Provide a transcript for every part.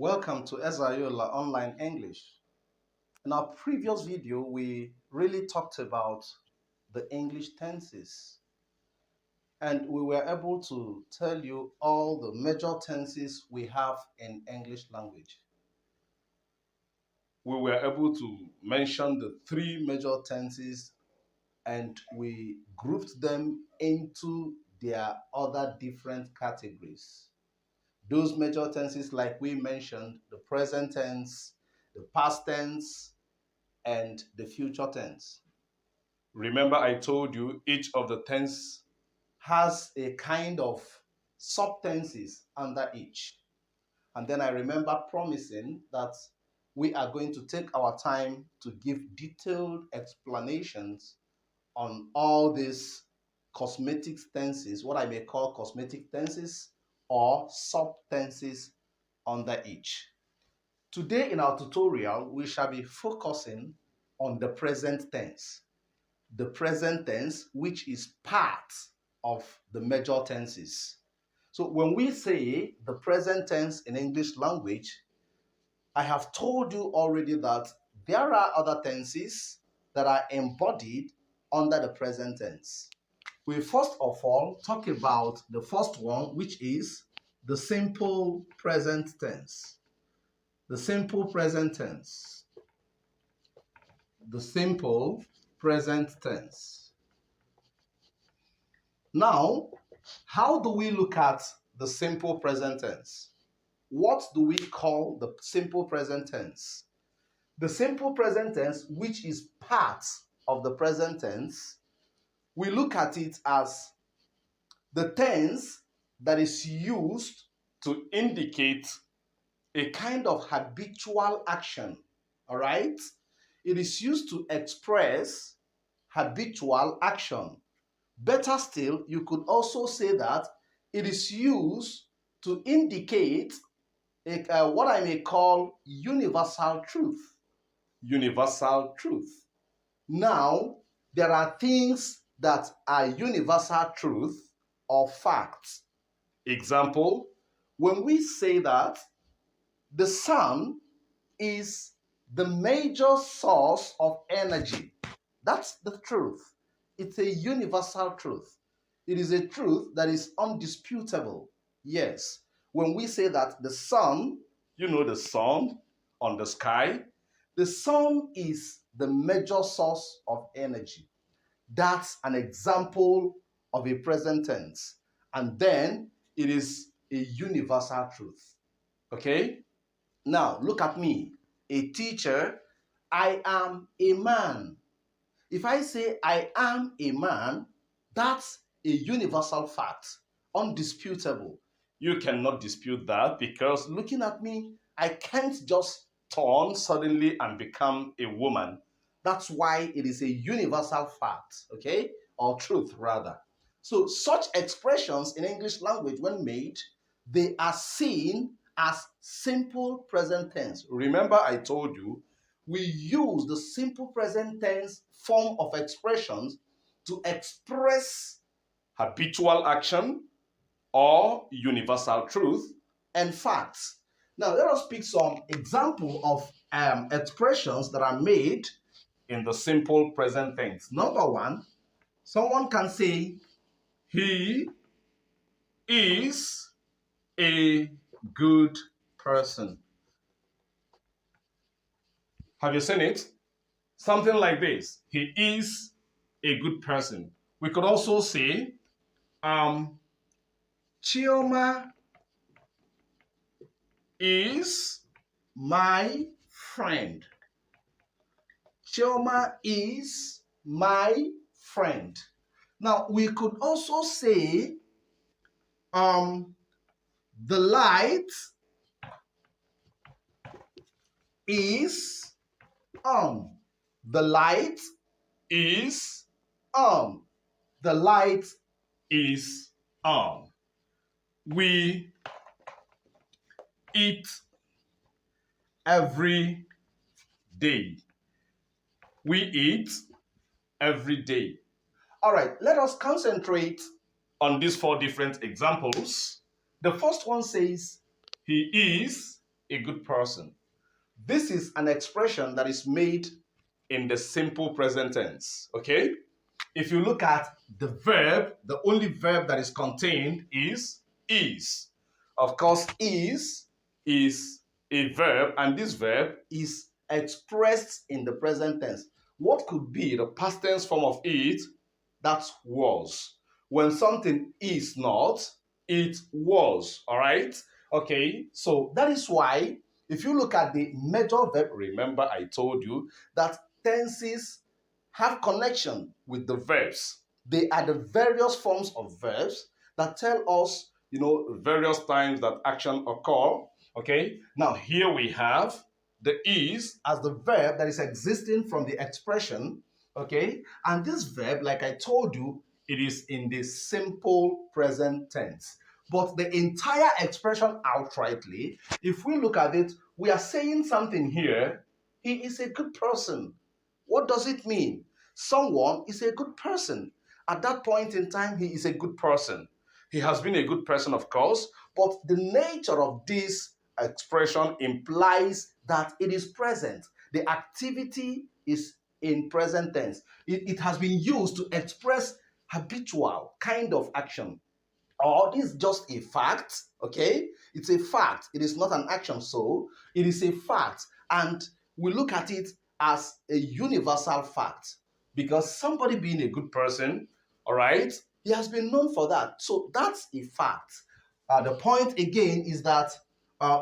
Welcome to Ezayola Online English. In our previous video, we really talked about the English tenses, and we were able to tell you all the major tenses we have in English language. We were able to mention the three major tenses, and we grouped them into their other different categories. Those major tenses, like we mentioned, the present tense, the past tense, and the future tense. Remember, I told you each of the tense has a kind of subtenses under each. And then I remember promising that we are going to take our time to give detailed explanations on all these cosmetic tenses, what I may call cosmetic tenses or subtenses under each. Today in our tutorial, we shall be focusing on the present tense. The present tense, which is part of the major tenses. So when we say the present tense in English language, I have told you already that there are other tenses that are embodied under the present tense. We first of all talk about the first one, which is the simple present tense. The simple present tense. The simple present tense. Now, how do we look at the simple present tense? What do we call the simple present tense? The simple present tense, which is part of the present tense, we look at it as the tense that is used to indicate a kind of habitual action, all right? It is used to express habitual action. Better still, you could also say that it is used to indicate what I may call universal truth. Universal truth. Now, there are things that are universal truth or facts. Example, when we say that the sun is the major source of energy, that's the truth. It's a universal truth. It is a truth that is undisputable. Yes. When we say that the sun, you know the sun on the sky, the sun is the major source of energy. That's an example of a present tense. And then it is a universal truth. Okay? Now, look at me, a teacher. I am a man. If I say I am a man, that's a universal fact, undisputable. You cannot dispute that because looking at me, I can't just turn suddenly and become a woman. That's why it is a universal fact, okay? Or truth, rather. So such expressions in English language, when made, they are seen as simple present tense. Remember, I told you, we use the simple present tense form of expressions to express habitual action or universal truth and facts. Now, let us pick some example of expressions that are made in the simple present tense. Number one, someone can say, he is a good person. Have you seen it? Something like this. He is a good person. We could also say, Chioma is my friend. Chioma is my friend. Now, we could also say, the light is on. The light is on. The light is on. We eat every day. We eat every day. All right, let us concentrate on these four different examples. The first one says, he is a good person. This is an expression that is made in the simple present tense, okay? If you look at the verb, the only verb that is contained is is. Of course, is a verb, and this verb is expressed in the present tense. What could be the past tense form of it? That was. When something is not, it was. All right? Okay, so that is why if you look at the major verb, remember I told you that tenses have connection with the verbs. They are the various forms of verbs that tell us, various times that action occur. Okay, now here we have the is as the verb that is existing from the expression. Okay, and this verb, like I told you, it is in the simple present tense. But the entire expression outrightly, if we look at it, we are saying something here. He is a good person. What does it mean? Someone is a good person. At that point in time, he is a good person. He has been a good person, of course, but the nature of this expression implies that it is present. The activity is in present tense. It has been used to express habitual kind of action. Or this is just a fact, okay? It's a fact. It is not an action, so it is a fact. And we look at it as a universal fact because somebody being a good person, all right, he has been known for that. So that's a fact. The point again is that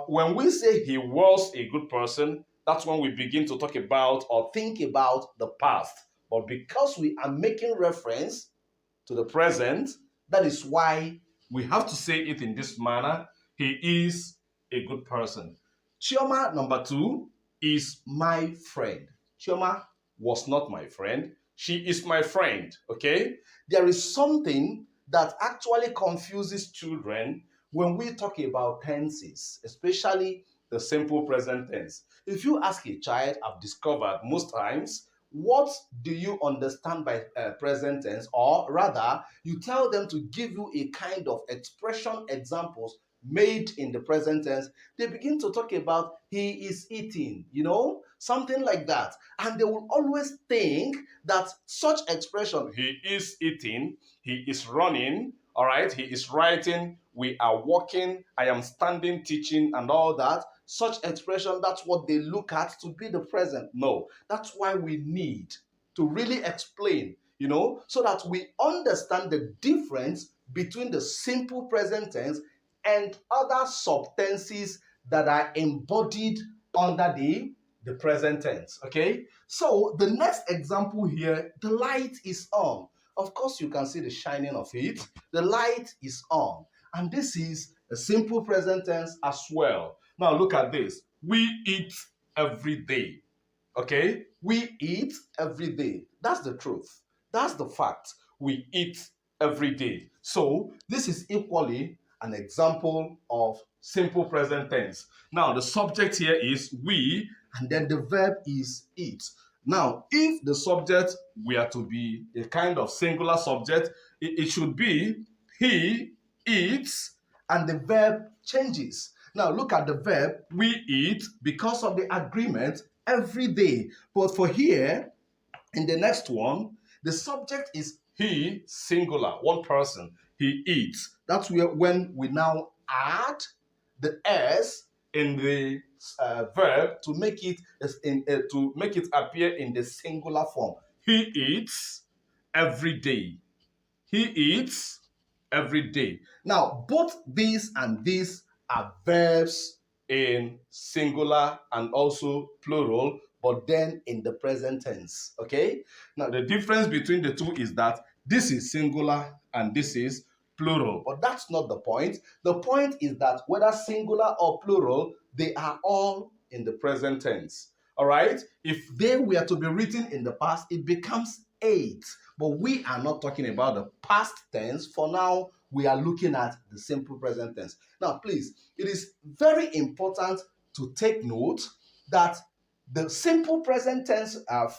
when we say he was a good person, that's when we begin to talk about or think about the past. But because we are making reference to the present, that is why we have to say it in this manner. He is a good person. Chioma, number 2, is my friend. Chioma was not my friend. She is my friend, okay? There is something that actually confuses children when we talk about tenses, especially the simple present tense. If you ask a child, I've discovered most times, what do you understand by present tense? Or rather, you tell them to give you a kind of expression examples made in the present tense. They begin to talk about he is eating, something like that. And they will always think that such expression, he is eating, he is running, all right, he is writing, we are walking, I am standing, teaching, and all that. Such expression, that's what they look at to be the present. No, that's why we need to really explain, so that we understand the difference between the simple present tense and other subtenses that are embodied under the present tense. Okay, so the next example here, the light is on. Of course, you can see the shining of it. The light is on. And this is a simple present tense as well. Now look at this. We eat every day. Okay? We eat every day. That's the truth. That's the fact. We eat every day. So this is equally an example of simple present tense. Now the subject here is we, and then the verb is eat. Now, if the subject were to be a kind of singular subject, it should be he eats, and the verb changes. Now, look at the verb we eat because of the agreement every day. But for here, in the next one, the subject is he, singular, one person. He eats. That's where when we now add the s in the verb to make it appear in the singular form. He eats every day. He eats every day. Now, both this and this are verbs in singular and also plural, but then in the present tense. Okay? Now, the difference between the two is that this is singular and this is plural. But that's not the point. The point is that whether singular or plural, they are all in the present tense. All right? If they were to be written in the past, it becomes ate. But we are not talking about the past tense. For now, we are looking at the simple present tense. Now, please, it is very important to take note that the simple present tense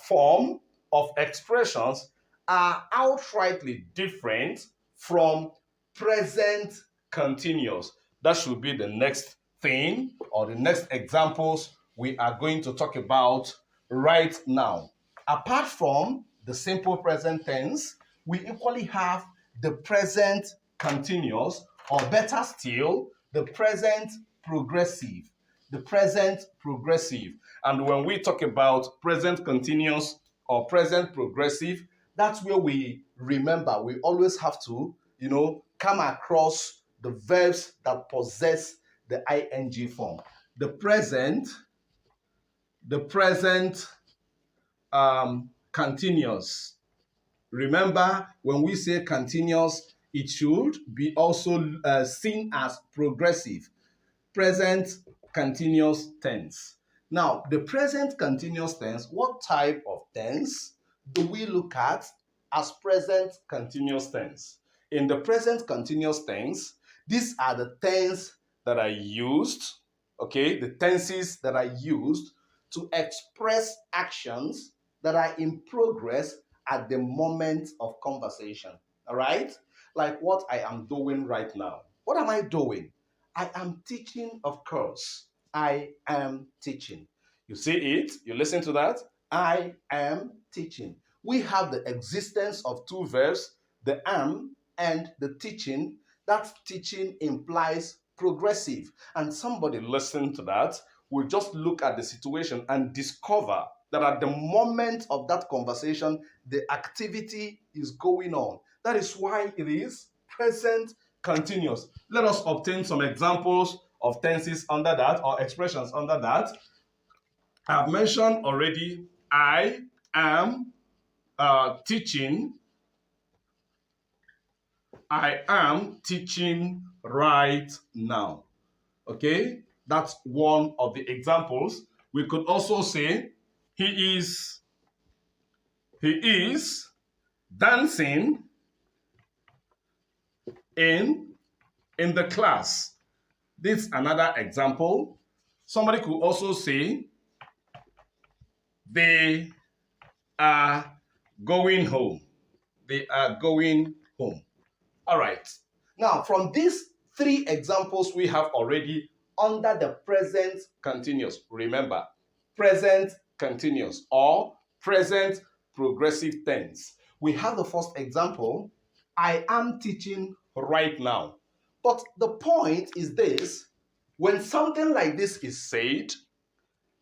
form of expressions are outrightly different from present continuous. That should be the next thing or the next examples we are going to talk about right now. Apart from the simple present tense, we equally have the present continuous, or better still, the present progressive. The present progressive. And when we talk about present continuous or present progressive, that's where we remember we always have to, come across the verbs that possess the ing form. The present continuous. Remember, when we say continuous, it should be also seen as progressive. Present continuous tense. Now, the present continuous tense, what type of tense do we look at as present continuous tense? In the present continuous tense, these are the tense that are used, okay, the tenses that are used to express actions that are in progress at the moment of conversation. All right? Like what I am doing right now. What am I doing? I am teaching, of course. I am teaching. You see it, you listen to that. I am teaching. We have the existence of two verbs, the am and the teaching. That teaching implies progressive. And somebody listen to that will just look at the situation and discover that at the moment of that conversation, the activity is going on. That is why it is present continuous. Let us obtain some examples of tenses under that or expressions under that. I've mentioned already, I am teaching. I am teaching right now. Okay, that's one of the examples. We could also say he is dancing in the class. This is another example. Somebody could also say they are going home. They are going home. All right. Now, from these three examples we have already under the present continuous, remember, present continuous or present progressive tense. We have the first example, I am teaching right now. But the point is this, when something like this is said,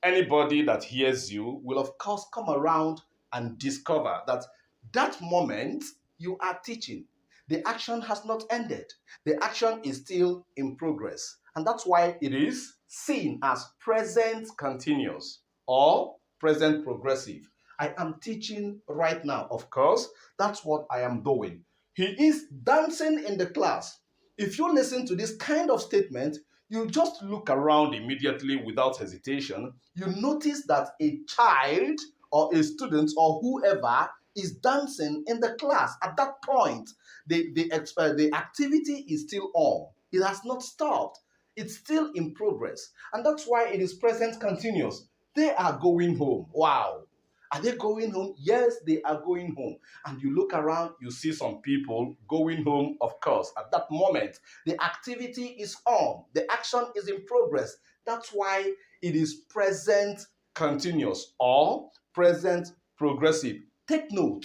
anybody that hears you will of course come around and discover that that moment you are teaching. The action has not ended. The action is still in progress. And that's why it is seen as present continuous or present progressive. I am teaching right now. Of course, that's what I am doing. He is dancing in the class. If you listen to this kind of statement, you just look around immediately without hesitation. You notice that a child or a student or whoever is dancing in the class. At that point, the activity is still on. It has not stopped. It's still in progress. And that's why it is present continuous. They are going home. Wow. Are they going home? Yes, they are going home. And you look around, you see some people going home, of course. At that moment, the activity is on. The action is in progress. That's why it is present continuous or present progressive. Take note,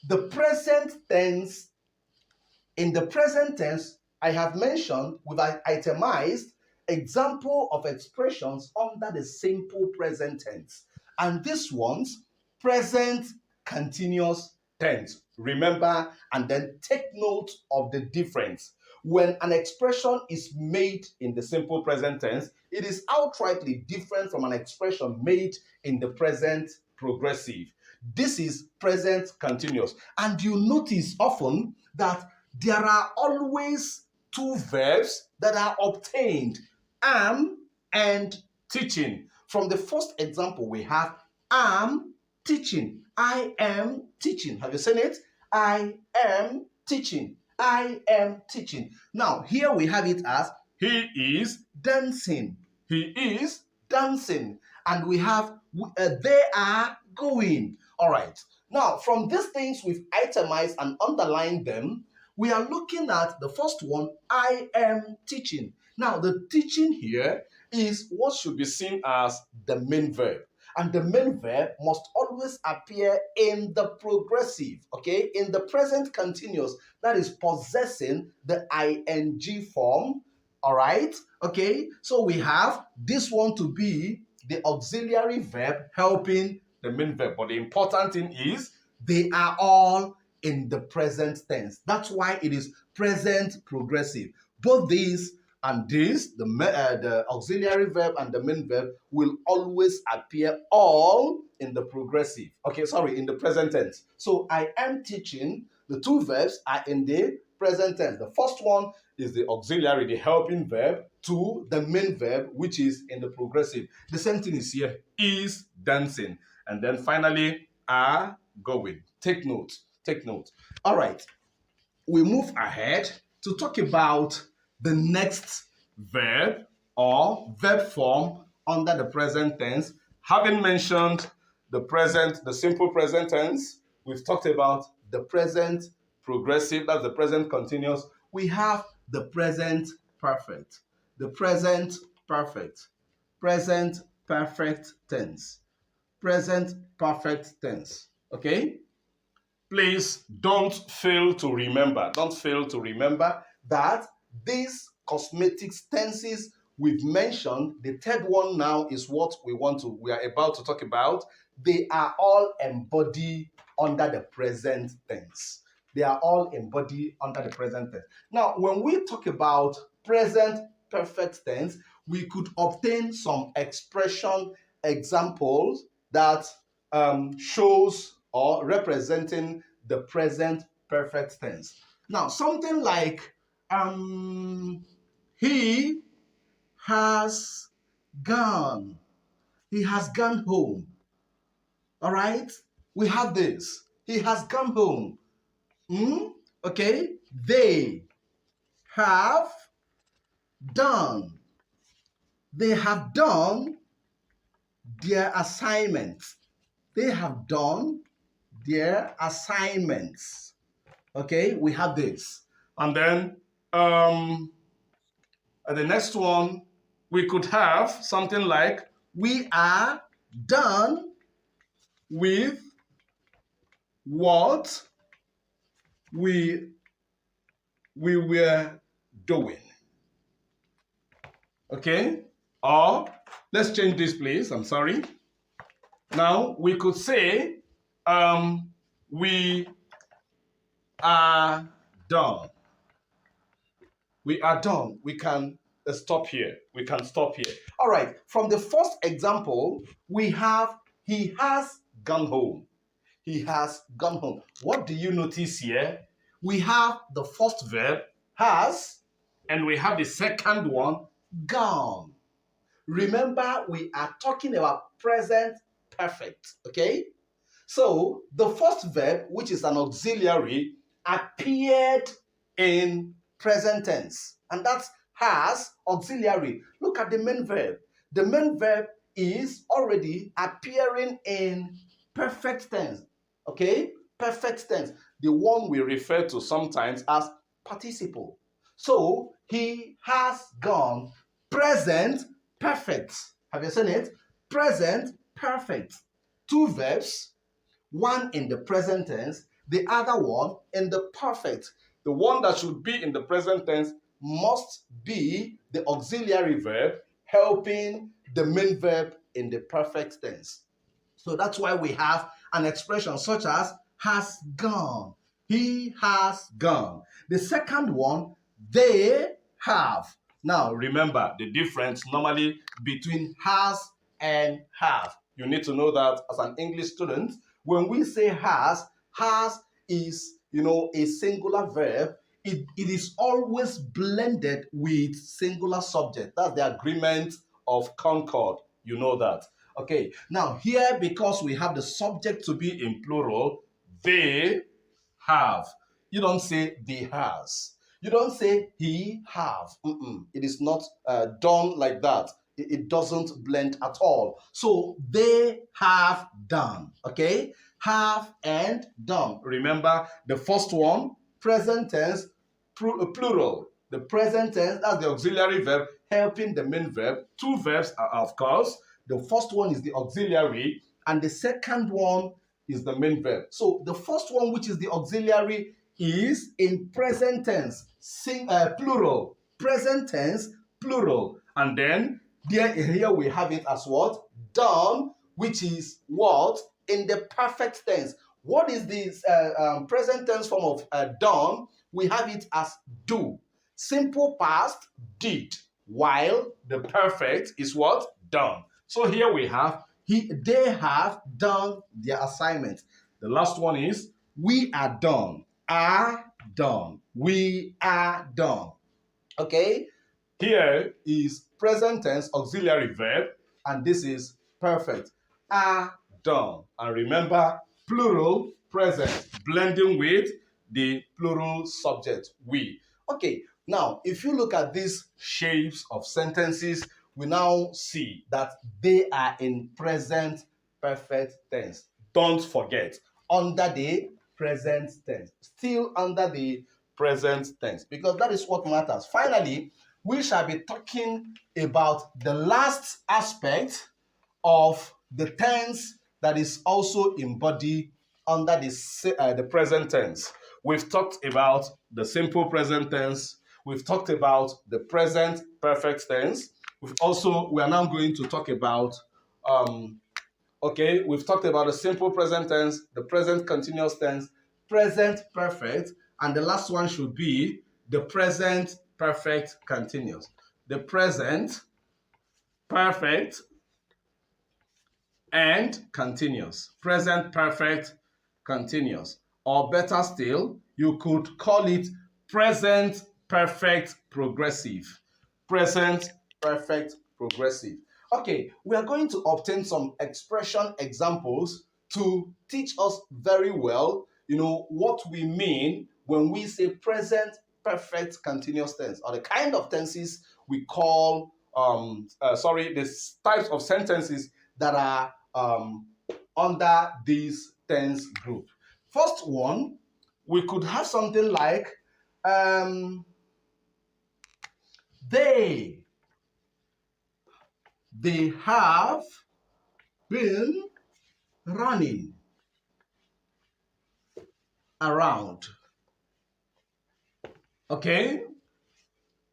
the present tense, in the present tense, I have mentioned, we've itemized example of expressions under the simple present tense. And this one's present continuous tense. Remember, and then take note of the difference. When an expression is made in the simple present tense, it is outrightly different from an expression made in the present progressive. This is present continuous. And you notice often that there are always two verbs that are obtained, am and teaching. From the first example, we have am teaching. I am teaching. Have you seen it? I am teaching. I am teaching. Now, here we have it as he is dancing. He is dancing. And we have they are going. All right. Now, from these things, we've itemized and underlined them. We are looking at the first one, I am teaching. Now, the teaching here is what should be seen as the main verb. And the main verb must always appear in the progressive, okay? In the present continuous, that is possessing the ing form, all right? Okay, so we have this one to be the auxiliary verb helping the main verb. But the important thing is they are all in the present tense. That's why it is present progressive. Both these and this, the auxiliary verb and the main verb, will always appear all in the progressive. Okay, sorry, in the present tense. So I am teaching, the two verbs are in the present tense. The first one is the auxiliary, the helping verb, to the main verb, which is in the progressive. The same thing is here, is dancing. And then finally, are going. Take note, take note. All right, we move ahead to talk about the next verb or verb form under the present tense. Having mentioned the simple present tense, we've talked about the present progressive, that's the present continuous. We have the present perfect, the present perfect, present perfect tense, present perfect tense. Okay? Please don't fail to remember, that these cosmetic tenses we've mentioned, the third one now is what we are about to talk about. They are all embodied under the present tense. They are all embodied under the present tense. Now, when we talk about present perfect tense, we could obtain some expression examples that shows or representing the present perfect tense. Now, something like he has gone. He has gone home. All right? We have this. He has gone home. Okay? They have done. They have done their assignments. They have done their assignments. Okay, we have this. And then the next one, we could have something like, we are done with what we were doing. Okay? Or, let's change this, please. I'm sorry. Now, we could say, we are done. We are done. We can stop here. We can stop here. All right. From the first example, we have, he has gone home. He has gone home. What do you notice here? We have the first verb, has, and we have the second one, gone. Remember, we are talking about present perfect, okay? So, the first verb, which is an auxiliary, appeared in present tense, and that's has auxiliary. Look at the main verb. The main verb is already appearing in perfect tense, okay? Perfect tense, the one we refer to sometimes as participle. So, he has gone, present perfect. Have you seen it? Present perfect. Two verbs, one in the present tense, the other one in the perfect. The one that should be in the present tense must be the auxiliary verb helping the main verb in the perfect tense. So that's why we have an expression such as has gone. He has gone. The second one, they have. Now remember the difference normally between has and have. You need to know that as an English student, when we say has is, a singular verb. It is always blended with singular subject. That's the agreement of Concord. You know that. Okay, now here, because we have the subject to be in plural, they have. You don't say they has. You don't say he have. It is not done like that. It doesn't blend at all. So they have done. Okay, have and done. Remember the first one, present tense, plural. The present tense, that's the auxiliary verb helping the main verb. Two verbs are, of course. The first one is the auxiliary, and the second one is the main verb. So the first one, which is the auxiliary, is in present tense, plural. Present tense, plural. And then here we have it as what? Done, which is what? In the perfect tense. What is this present tense form of done? We have it as do. Simple past, did. While the perfect is what? Done. So here we have, they have done their assignment. The last one is, we are done. Are done. We are done. Okay? Here is present tense auxiliary verb, and this is perfect. Are done. And remember, plural present, blending with the plural subject, we. Okay, now if you look at these shapes of sentences, we now see that they are in present perfect tense. Don't forget, under the present tense. Still under the present tense, because that is what matters. Finally, we shall be talking about the last aspect of the tense that is also embodied under the present tense. We've talked about the simple present tense. We've talked about the present perfect tense. We are now going to talk about, we've talked about the simple present tense, the present continuous tense, present perfect, and the last one should be the present perfect continuous. The present perfect and continuous. Present perfect continuous. Or better still, you could call it present perfect progressive. Present perfect progressive. Okay, we are going to obtain some expression examples to teach us very well, what we mean when we say present perfect continuous tense, or the kind of tenses we call, the types of sentences that are under this tense group. First one, we could have something like, they have been running around. Okay?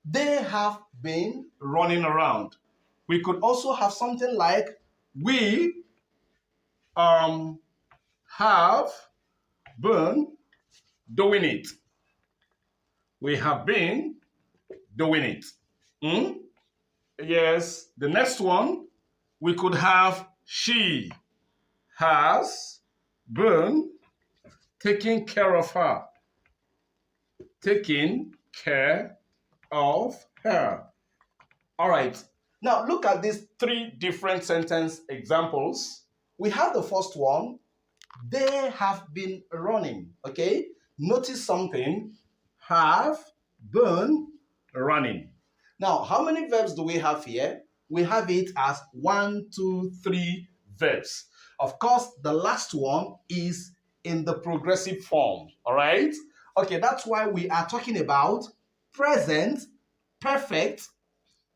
They have been running around. We could also have something like, we have been doing it. We have been doing it. Yes, the next one, we could have, she has been taking care of her. Taking care of her. All right. Now look at these three different sentence examples. We have the first one, they have been running. Okay? Notice something, have been running. Now, how many verbs do we have here? We have it as 1, 2, 3 verbs. Of course, the last one is in the progressive form. All right? Okay, that's why we are talking about present perfect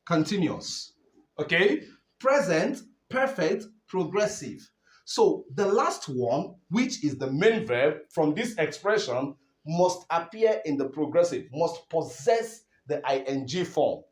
continuous. Okay? Present perfect progressive. So the last one, which is the main verb from this expression, must appear in the progressive, must possess the ing form.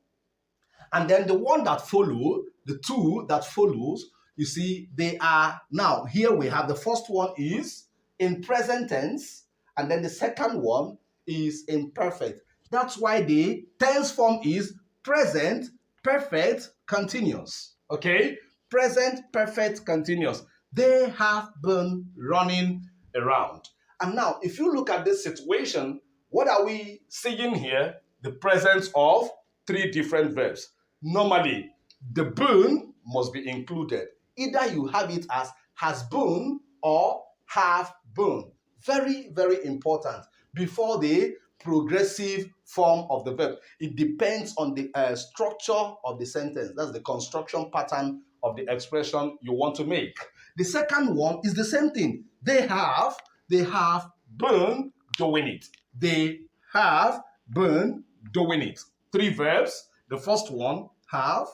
And then the one that follow, the two that follows, you see, they are, now here we have the first one is in present tense, and then the second one is in perfect. That's why the tense form is present perfect continuous. Okay? Present perfect continuous. They have been running around. And now, if you look at this situation, what are we seeing here? The presence of three different verbs. Normally, the been must be included. Either you have it as has been or have been. Very, very important. Before the progressive form of the verb. It depends on the structure of the sentence. That's the construction pattern of the expression you want to make. The second one is the same thing. They have been doing it. They have been doing it. Three verbs. The first one, have.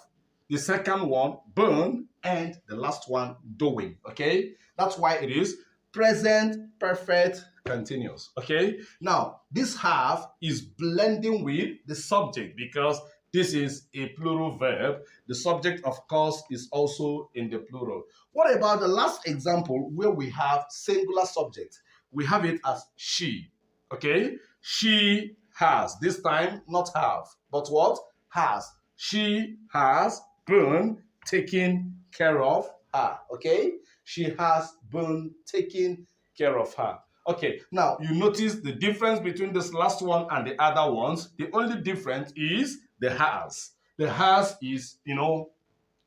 The second one, burn. And the last one, doing. Okay? That's why it is present perfect continuous. Okay? Now, this have is blending with the subject because this is a plural verb. The subject, of course, is also in the plural. What about the last example where we have singular subject? We have it as she. Okay? She has. This time, not have, but what? Has. She has been taken care of her. Okay? She has been taken care of her. Okay, now you notice the difference between this last one and the other ones. The only difference is the has. The has is,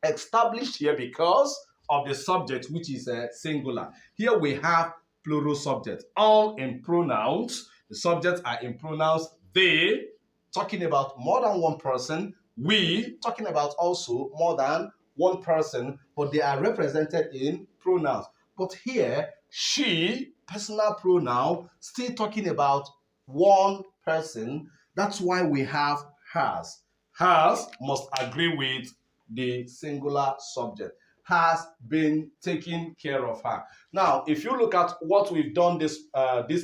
established here because of the subject, which is singular. Here we have plural subject, all in pronouns. The subjects are in pronouns. They, talking about more than one person. We, talking about also more than one person, but they are represented in pronouns. But here, she, personal pronoun, still talking about one person. That's why we have has. Has must agree with the singular subject. Has been taking care of her. Now, if you look at what we've done this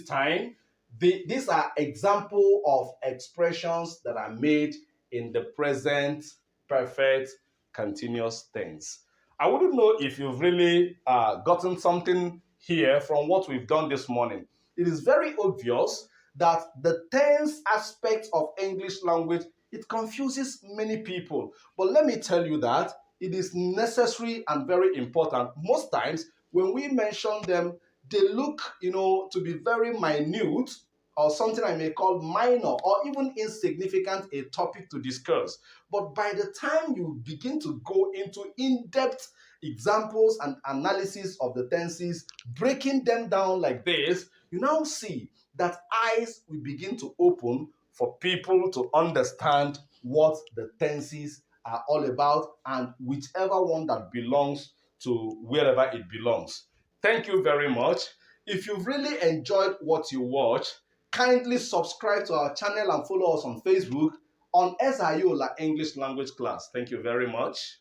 time, these are example of expressions that are made in the present perfect continuous tense. I wouldn't know if you've really gotten something here from what we've done this morning. It is very obvious that the tense aspect of English language, it confuses many people. But let me tell you that it is necessary and very important. Most times when we mention them, they look, to be very minute or something I may call minor or even insignificant a topic to discuss. But by the time you begin to go into in-depth examples and analysis of the tenses, breaking them down like this, you now see that eyes will begin to open for people to understand what the tenses are all about and whichever one that belongs to wherever it belongs. Thank you very much. If you've really enjoyed what you watch, kindly subscribe to our channel and follow us on Facebook on SIOLA English Language Class. Thank you very much.